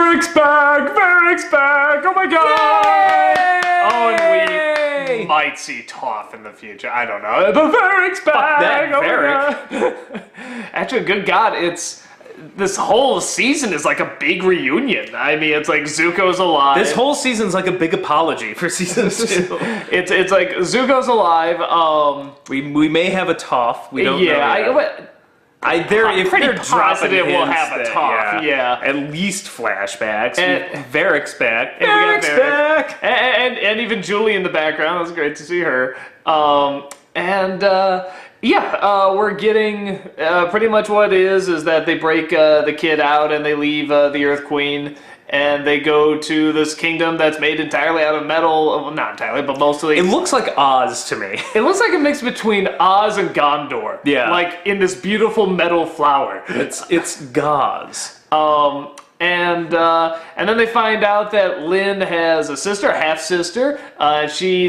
Varric's back! Varric's back! Oh my god! Yay! Oh, and we might see Toph in the future. I don't know. But Varric's back! that oh Varric. Actually, good god, this whole season is like a big reunion. I mean, it's like Zuko's alive. This whole season's like a big apology for season 2. It's like Zuko's alive. We may have a Toph. We don't know yet. I'm pretty positive we'll have a Toph. Yeah. At least flashbacks. And Varric's back. Varric's back. And even Julie in the background. It was great to see her. We're getting pretty much what it is that they break the kid out and they leave the Earth Queen and they go to this kingdom that's made entirely out of metal. Well, not entirely, but mostly. It looks like Oz to me. It looks like a mix between Oz and Gondor. Yeah. Like in this beautiful metal flower. It's gauze. And then they find out that Lynn has a sister, a half-sister. Was she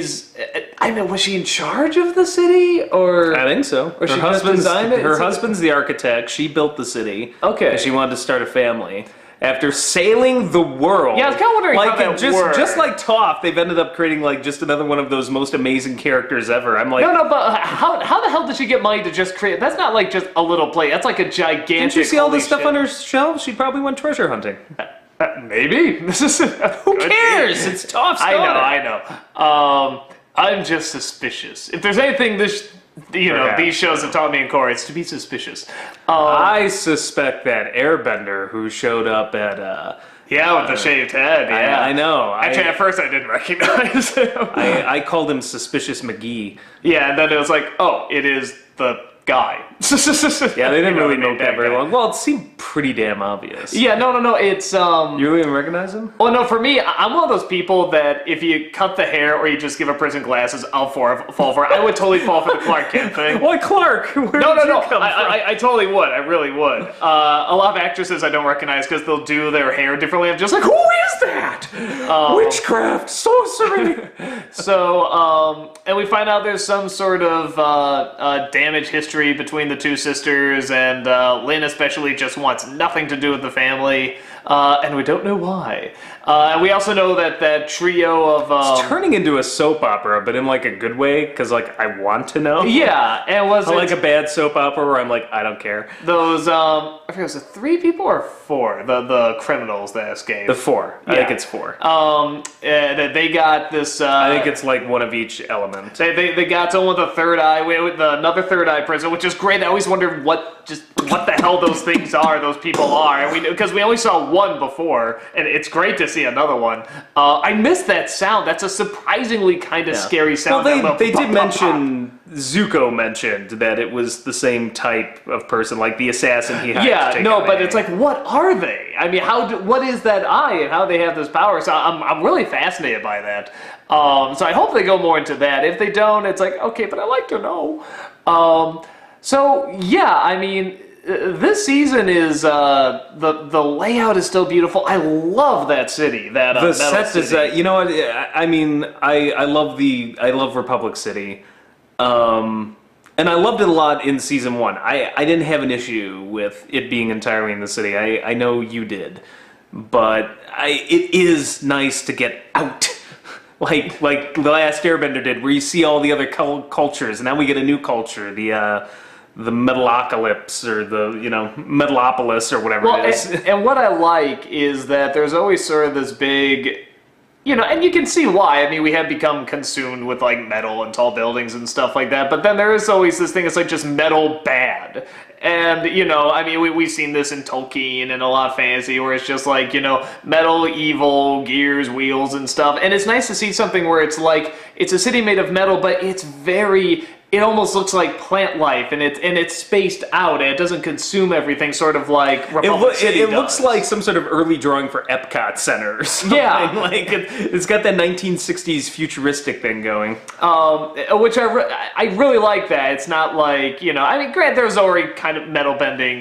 in charge of the city? Or I think so. Or she just designed it? Her husband's the architect. She built the city. Okay. And she wanted to start a family. After sailing the world. Yeah, I was kind of wondering how that worked. Just like Toph, they've ended up creating like just another one of those most amazing characters ever. I'm like, no, but how the hell did she get money to just create? That's not like just a little plate. That's like a gigantic. Didn't you see all the stuff on her shelves? She probably went treasure hunting. Maybe. Who cares? It's Toph's daughter. I know. I'm just suspicious. If there's anything these shows have taught me in Korra, it's to be suspicious. I suspect that Airbender who showed up at with the shaved head. Yeah, I know. Actually, at first I didn't recognize him. I called him Suspicious McGee. Yeah, and then it was like, oh, it is the guy. Yeah, they didn't really make that very long. Well, it seemed pretty damn obvious. Yeah, no, it's You don't even recognize him? Well, no, for me, I'm one of those people that if you cut the hair or you just give a person glasses, I'll fall for it. I would totally fall for the Clark Kent thing. Why Clark? Where No. did you come from? I totally would. I really would. A lot of actresses I don't recognize because they'll do their hair differently. I'm just like, who is that? Witchcraft, sorcery. And we find out there's some sort of damage history between the two sisters, and Lynn especially just wants nothing to do with the family, and we don't know why. And we also know that trio of... it's turning into a soap opera, but in like a good way, because like I want to know. Yeah, and like a bad soap opera where I'm like, I don't care. Those, I forget, was it 3 people or 4? The criminals that escaped. The 4. I think it's 4. They got this... I think it's like one of each element. They got someone with a third eye, with another third eye person, which is great. I always wondered what the hell those things are, those people are. And because we only saw one before, and it's great to see another one. I missed that sound. That's a surprisingly kind of scary sound. Well, they did mention... Zuko mentioned that it was the same type of person, like the assassin he had. Yeah, no, but it's like, what are they? I mean, what is that eye and how they have this power? So I'm really fascinated by that. So I hope they go more into that. If they don't, it's like, okay, but I like to know. I mean, this season is the layout is still beautiful. I love that city. The set design. You know what? I mean, I love Republic City. And I loved it a lot in season 1. I didn't have an issue with it being entirely in the city. I know you did, but it is nice to get out, like the last Airbender did, where you see all the other cultures, and now we get a new culture, the Metalocalypse or the Metalopolis or whatever it is. And what I like is that there's always sort of this big. And you can see why. I mean, we have become consumed with, like, metal and tall buildings and stuff like that. But then there is always this thing that's, like, just metal bad. And, I mean, we've seen this in Tolkien and a lot of fantasy where it's just, like, metal, evil, gears, wheels, and stuff. And it's nice to see something where it's, like, it's a city made of metal, but it's very... It almost looks like plant life, and it's spaced out, and it doesn't consume everything, sort of like Republic City does. It looks like some sort of early drawing for Epcot Center or something. Yeah. Like it's got that 1960s futuristic thing going. Which I really like that. It's not like, I mean, granted, there's already kind of metal bending,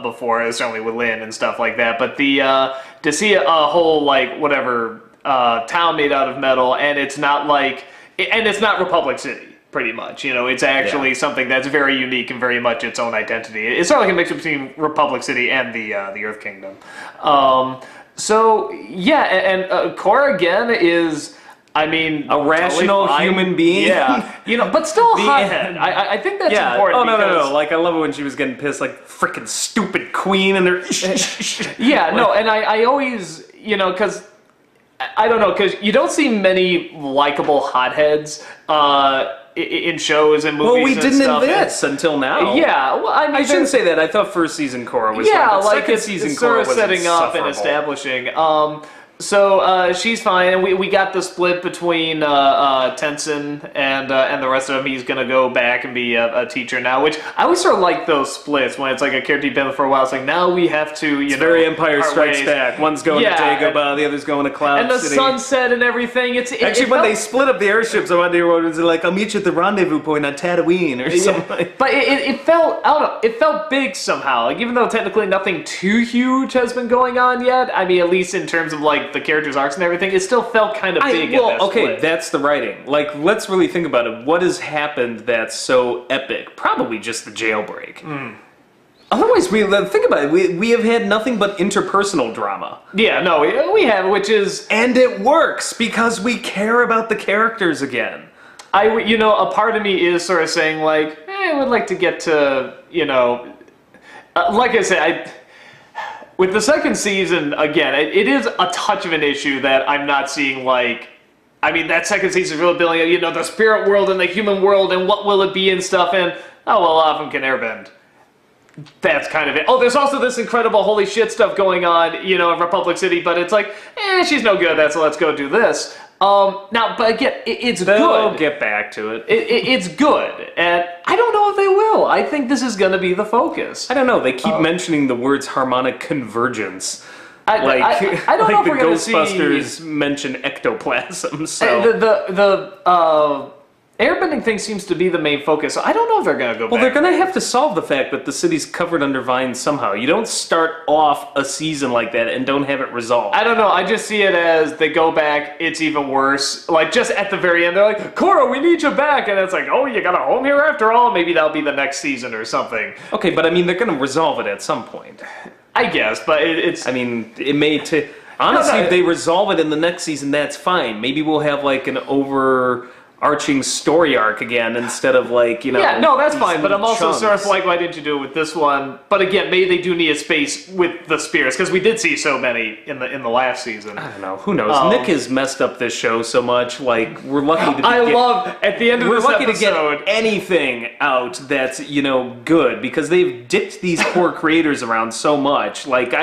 before, certainly with Lynn and stuff like that, but to see a whole, like, whatever, town made out of metal, and it's not like... And it's not Republic City. pretty much. You know, it's actually something that's very unique and very much its own identity. It's sort of like a mix between Republic City and the Earth Kingdom. So yeah, and Korra again is, I mean, a rational totally human being. Yeah, you know, but still a hothead. I think that's important. Oh no. Like I love it when she was getting pissed, like freaking stupid queen, and they're yeah, no, and I always, you know, because I don't know, because you don't see many likable hotheads in shows and movies. Well, we and didn't stuff. in this until now. Yeah, well, I mean, I shouldn't say that. I thought first season Korra was yeah, fine, but like second it's season sort Korra of was setting up and insufferable. establishing. So she's fine, and we got the split between Tenzin and the rest of them. He's gonna go back and be a teacher now, which I always sort of like those splits when it's like a character you've been with for a while. It's like now we have to, you know, Very Empire part Strikes ways. Back. One's going to Dagobah, the other's going to Cloud And the City. sunset and everything. Actually, when they split up the airships, I wanted to hear what it was like. I'll meet you at the rendezvous point on Tatooine or something. But it felt, I don't know, it felt big somehow. Like, even though technically nothing too huge has been going on yet, I mean, at least in terms of, like, the characters' arcs and everything, it still felt kind of big in that split. That's the writing. Like, let's really think about it. What has happened that's so epic? Probably just the jailbreak. Otherwise, think about it. We have had nothing but interpersonal drama. Yeah, no, we have, which is... And it works, because we care about the characters again. You know, a part of me is sort of saying, like, I would like to get to, you know... like I said, with the second season, again, it is a touch of an issue that I'm not seeing, like... I mean, that second season is really building, you know, the spirit world and the human world and what will it be and stuff, and, oh, well, a lot of them can airbend. That's kind of it. Oh, there's also this incredible holy shit stuff going on, you know, in Republic City, but it's like, she's no good at that, so let's go do this. Now, but again, it's good. They'll get back to it. It's good, and I don't know if they will. I think this is going to be the focus. I don't know. They keep mentioning the words harmonic convergence. I don't know if the we're going to see... Ghostbusters mention ectoplasm, so... The airbending thing seems to be the main focus, so I don't know if they're going to go back. Well, they're going to have to solve the fact that the city's covered under vines somehow. You don't start off a season like that and don't have it resolved. I don't know. I just see it as they go back, it's even worse. Like, just at the very end, they're like, Korra, we need you back. And it's like, oh, you got a home here after all? Maybe that'll be the next season or something. Okay, but I mean, they're going to resolve it at some point. I guess, but it's... I mean, it may take... Honestly, if they resolve it in the next season, that's fine. Maybe we'll have, like, an overarching story arc again instead of, like, you know... Yeah, no, that's fine, but I'm also chunks. sort of like, why didn't you do it with this one? But again, maybe they do need a space with the spirits, because we did see so many in the last season. I don't know. Who knows? Nick has messed up this show so much. Like, we're lucky to at the end of this lucky episode... to get anything out that's, you know, good, because they've dicked these poor creators around so much. Like,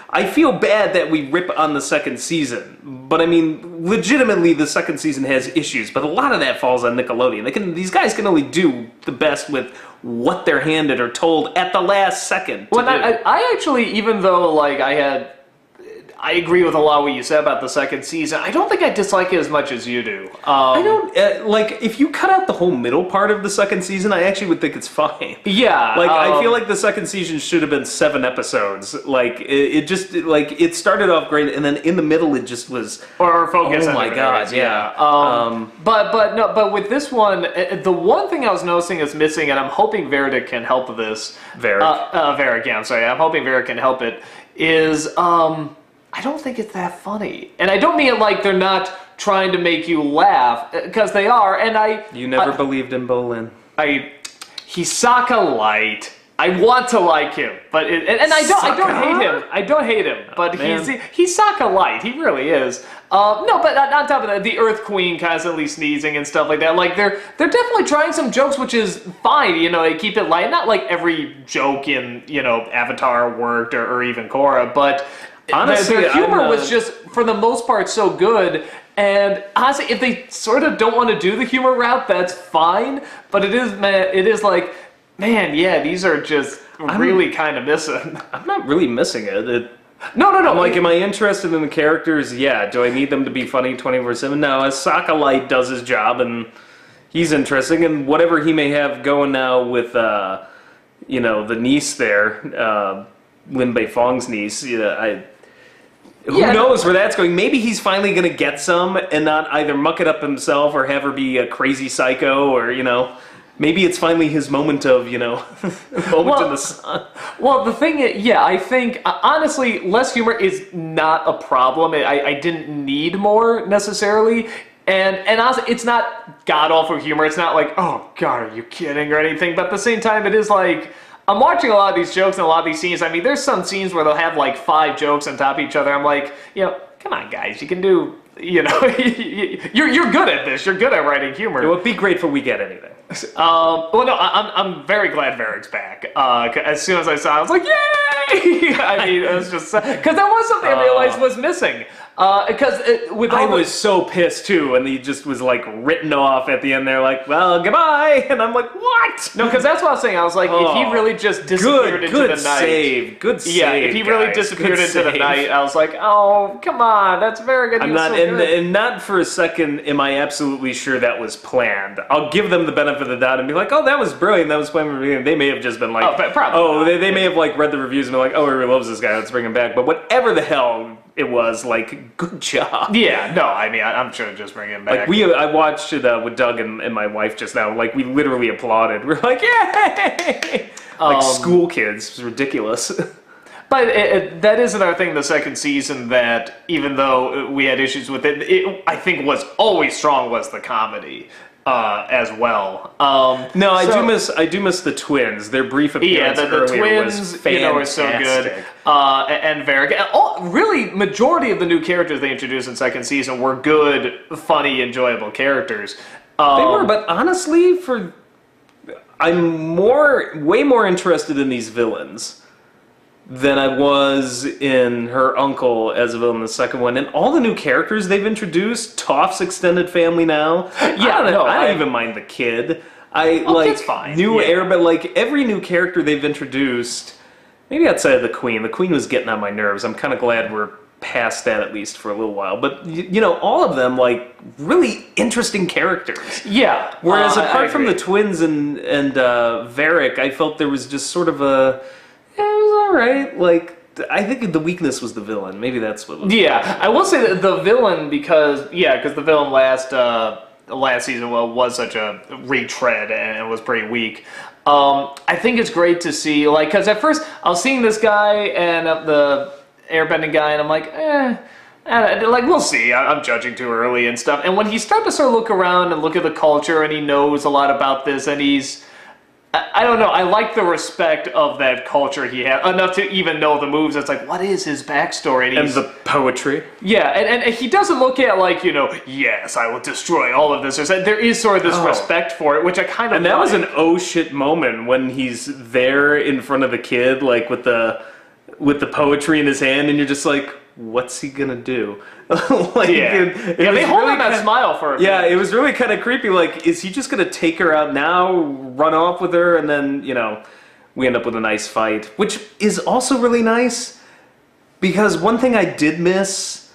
I feel bad that we rip on the second season, but I mean, legitimately, the second season has issues, but a lot of that falls on Nickelodeon. These guys can only do the best with what they're handed or told at the last second. Well, I actually, even though, like, I agree with a lot of what you said about the second season, I don't think I dislike it as much as you do. I don't, like, if you cut out the whole middle part of the second season, I actually would think it's fine. Yeah. Like, I feel like the second season should have been 7 episodes. Like, it just, like, it started off great, and then in the middle it just was... Or focus on oh my god, yeah. But with this one, the one thing I was noticing is missing, and I'm hoping Veridic can help this. Veric, yeah, I'm sorry. I'm hoping Veric can help it, is... I don't think it's that funny. And I don't mean it like they're not trying to make you laugh, because they are, and You never believed in Bolin. He's Sokka light. I want to like him, but I don't hate him. I don't hate him, but he's Sokka light. He really is. No, but on top of that, the Earth Queen constantly sneezing and stuff like that. Like they're definitely trying some jokes, which is fine. You know, they keep it light. Not like every joke in, you know, Avatar worked or even Korra, but. Honestly, their humor was just, for the most part, so good. And honestly, if they sort of don't want to do the humor route, that's fine. But it is like, man, yeah, these are just really kind of missing. I'm not really missing it. No. I'm like, am I interested in the characters? Yeah. Do I need them to be funny 24/7? No. As Sokka Light does his job, and he's interesting. And whatever he may have going now with, you know, the niece there, Lin Beifong's niece, Who knows where that's going? Maybe he's finally going to get some and not either muck it up himself or have her be a crazy psycho or, maybe it's finally his moment of, moment in the sun. Well, the thing is, yeah, I think, honestly, less humor is not a problem. I didn't need more, necessarily. And honestly, it's not god-awful humor. It's not like, oh, God, are you kidding or anything. But at the same time, it is like, I'm watching a lot of these jokes and a lot of these scenes. I mean, there's some scenes where they'll have like 5 jokes on top of each other. I'm like, come on, guys, you can do, you're good at this. You're good at writing humor. It would be great if we get anything. Well, no, I'm very glad Varric's back. As soon as I saw it, I was like, yay! I mean, it was just, because that was something I realized was missing. I was so pissed too, and he just was like written off at the end there, like, well, goodbye, and I'm like, what? No, because that's what I was saying. I was like, if he really just disappeared into the night, good save, yeah, if he really disappeared into the night, I was like, oh, come on, that's very good. I'm not, and not for a second am I absolutely sure that was planned. I'll give them the benefit of the doubt and be like, oh, that was brilliant, that was planned. They may have just been like, they may have like read the reviews and be like, oh, everybody loves this guy, let's bring him back. But whatever the hell it was, like, good job. Yeah, no, I mean, I'm sure just bring him back. Like, I watched it with Doug and my wife just now. Like, we literally applauded. We're like, yay! Like school kids. It was ridiculous. But that is another thing in the second season that, even though we had issues with it, I think was always strong was the comedy. As well. No, I do miss the twins. Their brief appearance the earlier twins, was fantastic. Were so good. And Varric. Really, majority of the new characters they introduced in second season were good, funny, enjoyable characters. They were, but honestly, I'm way more interested in these villains than I was in her uncle as a villain in the second one. And all the new characters they've introduced, Toph's extended family now. Yeah, I don't even mind the kid. Kid's fine. But like every new character they've introduced, maybe outside of the Queen. The Queen was getting on my nerves. I'm kind of glad we're past that at least for a little while. But all of them like really interesting characters. Yeah. Whereas apart from the twins and Varric, I felt there was just sort of it was alright. Like, I think the weakness was the villain. Maybe that's what it was. Yeah, I will say that the villain, because the villain last season was such a retread and it was pretty weak. I think it's great to see, like, because at first I was seeing this guy and the airbending guy, and I'm like, like, we'll see. I'm judging too early and stuff. And when he started to sort of look around and look at the culture, and he knows a lot about this, and I don't know, I like the respect of that culture he had, enough to even know the moves. It's like, what is his backstory? And the poetry. Yeah, and he doesn't look at like, yes, I will destroy all of this. There is sort of this respect for it, which I kind of And that was an oh shit moment when he's there in front of the kid, like with the poetry in his hand, and you're just like, what's he gonna do? Like, they hold really on that smile for a minute. Yeah, it was really kind of creepy. Like, is he just gonna take her out now, run off with her, and then, we end up with a nice fight, which is also really nice, because one thing I did miss,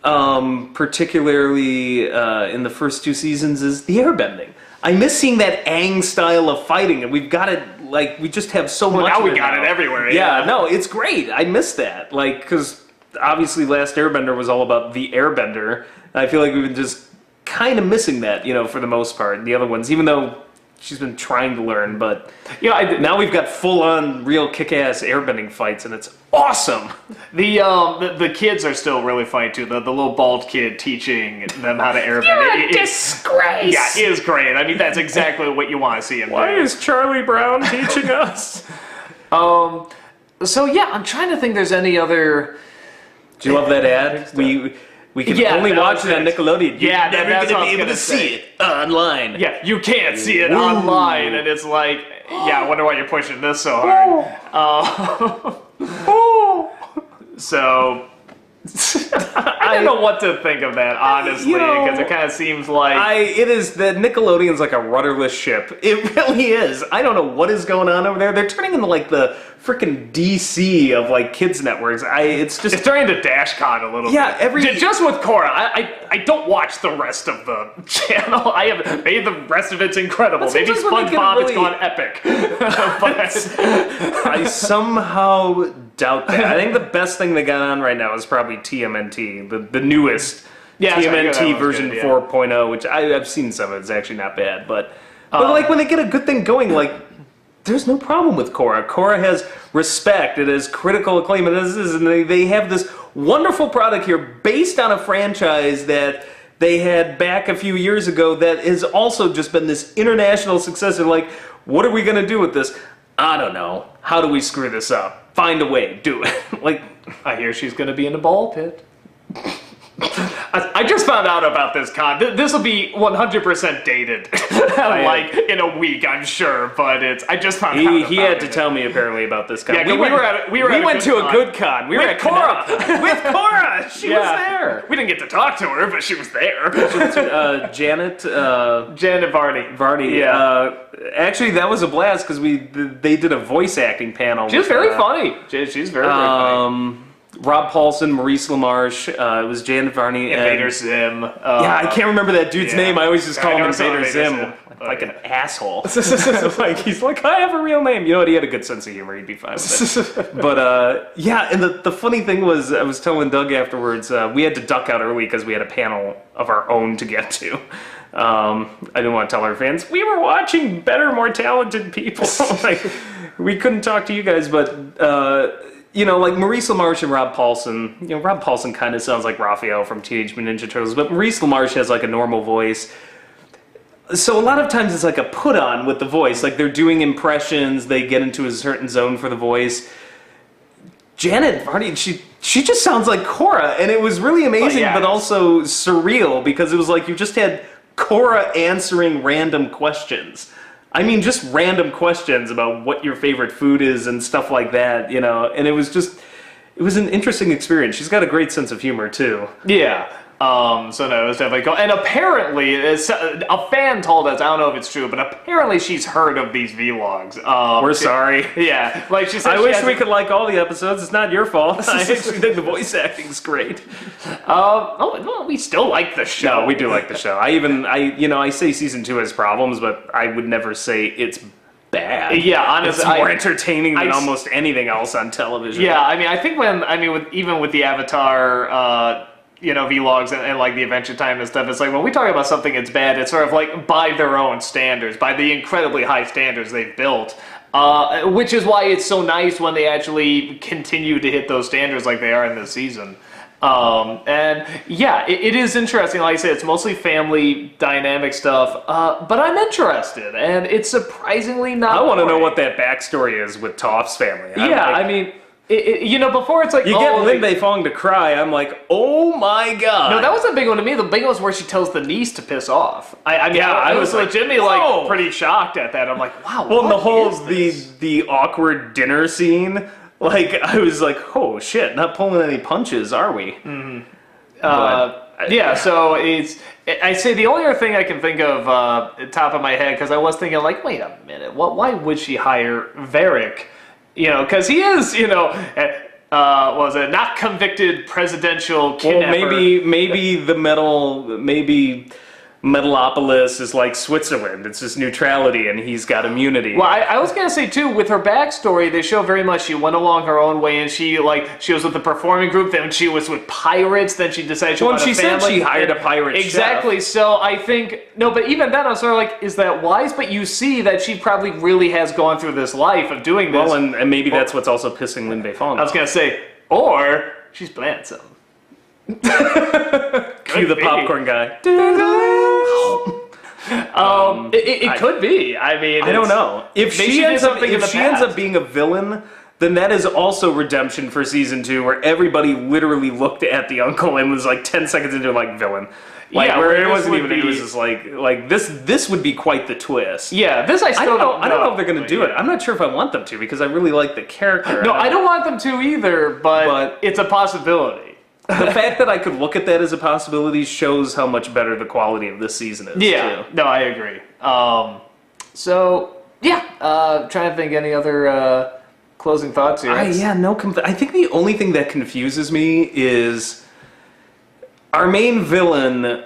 particularly in the first 2 seasons, is the airbending. I miss seeing that Aang style of fighting, and we've got it, like, we just have so much now of it we got it everywhere. Yeah, no, it's great. I miss that. Like, because obviously Last Airbender was all about the airbender. I feel like we've been just kind of missing that, for the most part. The other ones, even though she's been trying to learn, but now we've got full-on, real kick-ass airbending fights, and it's awesome. The kids are still really funny too. The little bald kid teaching them how to airbend. You're a disgrace. Yeah, it is great. I mean, that's exactly what you want to see him do. Why is Charlie Brown teaching us? So yeah, I'm trying to think. There's any other. Do you love that ad? We can only watch it on Nickelodeon. You're never going to be able to see it online. Yeah, you can't see it online, and it's like, I wonder why you're pushing this so hard. So, I don't know what to think of that, honestly, because it kind of seems like... It is that Nickelodeon's like a rudderless ship. It really is. I don't know what is going on over there. They're turning into like the freaking DC of like kids networks. It's turning to DashCon a little bit. Just with Korra. I don't watch the rest of the channel. Maybe the rest of it's incredible. Maybe SpongeBob has gone epic. I somehow doubt that. I think the best thing they got on right now is probably TMNT, the newest TMNT version 4.0, which I've seen some of it. It's actually not bad. But like when they get a good thing going, like there's no problem with Korra. Korra has respect. It has critical acclaim. And they have this wonderful product here based on a franchise that they had back a few years ago that has also just been this international success. They're like, what are we going to do with this? I don't know. How do we screw this up? Find a way. Do it. Like, I hear she's going to be in a ball pit. I just found out about this con. This will be 100% dated, like in a week, I'm sure. But I just found out. He had to tell me apparently about this con. Yeah, we went to a good con. We were at Korra. With Korra, she was there. We didn't get to talk to her, but she was there. Janet Varney. Varney. Yeah. Actually, that was a blast because they did a voice acting panel. She was very funny. She's very funny. Rob Paulson, Maurice LaMarche, it was Janet Varney, and Invader Zim. I can't remember that dude's name. I always just call him Invader Zim. Like an asshole. Like he's like, I have a real name. You know what? He had a good sense of humor. He'd be fine with it. But and the funny thing was, I was telling Doug afterwards, we had to duck out early because we had a panel of our own to get to. I didn't want to tell our fans we were watching better, more talented people. Like we couldn't talk to you guys, but. Like Maurice LaMarche and Rob Paulson, Rob Paulson kind of sounds like Raphael from Teenage Mutant Ninja Turtles, but Maurice LaMarche has like a normal voice. So a lot of times it's like a put-on with the voice. Like they're doing impressions, they get into a certain zone for the voice. Janet Varney, she just sounds like Korra, and it was really amazing, but also surreal, because it was like you just had Korra answering random questions. I mean, just random questions about what your favorite food is and stuff like that, and it was an interesting experience. She's got a great sense of humor, too. Yeah. So no, it was definitely cool. And apparently, a fan told us, I don't know if it's true, but apparently she's heard of these vlogs. We're sorry. Yeah. Like she said, I wish we could like all the episodes. It's not your fault. I actually think the voice acting's great. Well, we still like the show. No, we do like the show. I say season 2 has problems, but I would never say it's bad. Yeah, honestly, it's more entertaining than almost anything else on television. Yeah, I think even with the Avatar, vlogs and like the Adventure Time and stuff, it's like when we talk about something that's bad, it's sort of like by their own standards, by the incredibly high standards they've built. Which is why it's so nice when they actually continue to hit those standards like they are in this season. And yeah, it is interesting. Like I said, it's mostly family dynamic stuff, but I'm interested, and it's surprisingly not. I want to know what that backstory is with Toph's family. Before it's like, you get Lin Bei Fong to cry, I'm like, oh my god. No, that was a big one to me. The big one was where she tells the niece to piss off. I was legitimately like pretty shocked at that. I'm like, wow. Well, and the whole the awkward dinner scene, like I was like, oh shit, not pulling any punches, are we? Mm-hmm. So I say the only other thing I can think of top of my head, because I was thinking like, wait a minute, why would she hire Varric? Because he is, was a not convicted presidential kidnapper. Well, maybe Metalopolis is like Switzerland. It's just neutrality, and he's got immunity. Well, I was going to say, too, with her backstory, they show very much she went along her own way, and she was with the performing group, then she was with pirates, then she decided she wanted a family. Said she hired a pirate Exactly, chef. So I think, no, but even then I was sort of like, is that wise? But you see that she probably really has gone through this life of doing this. Well, and maybe that's what's also pissing Lin Bei Fong off. I was going to say, or she's planned something. Cue the popcorn guy. It could be. I mean, I don't know. If she ends up being a villain, then that is also redemption for season 2, where everybody literally looked at the uncle and was like 10 seconds into like villain. Like where it wasn't even. It was just like this would be quite the twist. Yeah, this I still don't know. I don't know if they're going to do it. I'm not sure if I want them to, because I really like the character. No, I don't want them to either. But it's a possibility. The fact that I could look at that as a possibility shows how much better the quality of this season is. Yeah, too. No, I agree. Trying to think any other closing thoughts here. I think the only thing that confuses me is our main villain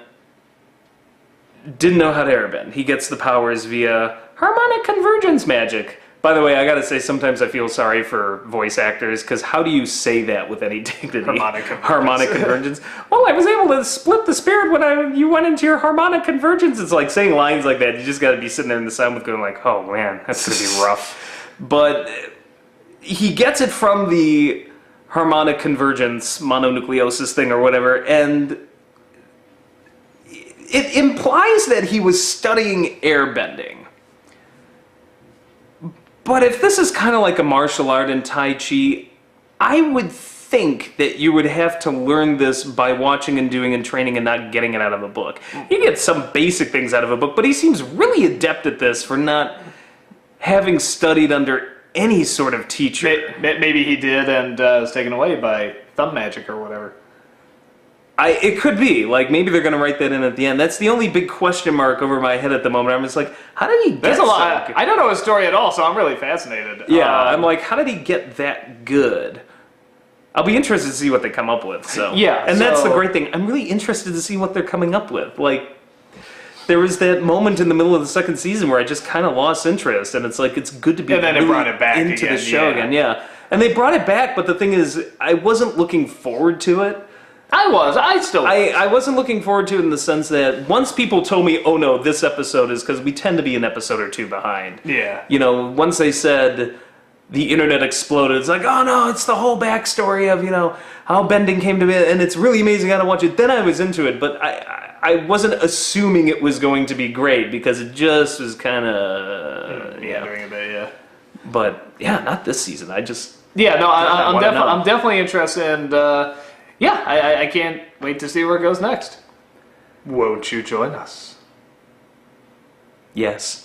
didn't know how to airbend. He gets the powers via harmonic convergence magic. By the way, I gotta say, sometimes I feel sorry for voice actors, because how do you say that with any dignity? Harmonic convergence. Well, I was able to split the spirit when you went into your harmonic convergence. It's like saying lines like that. You just gotta be sitting there in the sound booth going like, oh man, that's gonna be rough. But he gets it from the harmonic convergence, mononucleosis thing or whatever, and it implies that he was studying airbending. But if this is kind of like a martial art in Tai Chi, I would think that you would have to learn this by watching and doing and training and not getting it out of a book. You get some basic things out of a book, but he seems really adept at this for not having studied under any sort of teacher. Maybe he did and was taken away by thumb magic or whatever. It could be. Like, maybe they're going to write that in at the end. That's the only big question mark over my head at the moment. I'm just like, how did he get There's a lot. I don't know his story at all, so I'm really fascinated. Yeah, I'm like, how did he get that good? I'll be interested to see what they come up with. So yeah, and that's the great thing. I'm really interested to see what they're coming up with. Like, there was that moment in the middle of the second season where I just kind of lost interest, and it's like, it's good to be and then really it brought it back into again, the show again. Yeah, and they brought it back, but the thing is, I wasn't looking forward to it. I still was. I wasn't looking forward to it in the sense that once people told me, oh no, this episode is, because we tend to be an episode or two behind. Yeah. You know, once they said the internet exploded, it's like, oh no, it's the whole backstory of, you know, how bending came to be, and it's really amazing, I gotta watch it. Then I was into it, but I wasn't assuming it was going to be great, because it just was kind of, doing a bit, yeah. But, yeah, not this season. I just... Yeah, no, I'm definitely interested, and, yeah, I can't wait to see where it goes next. Won't you join us? Yes.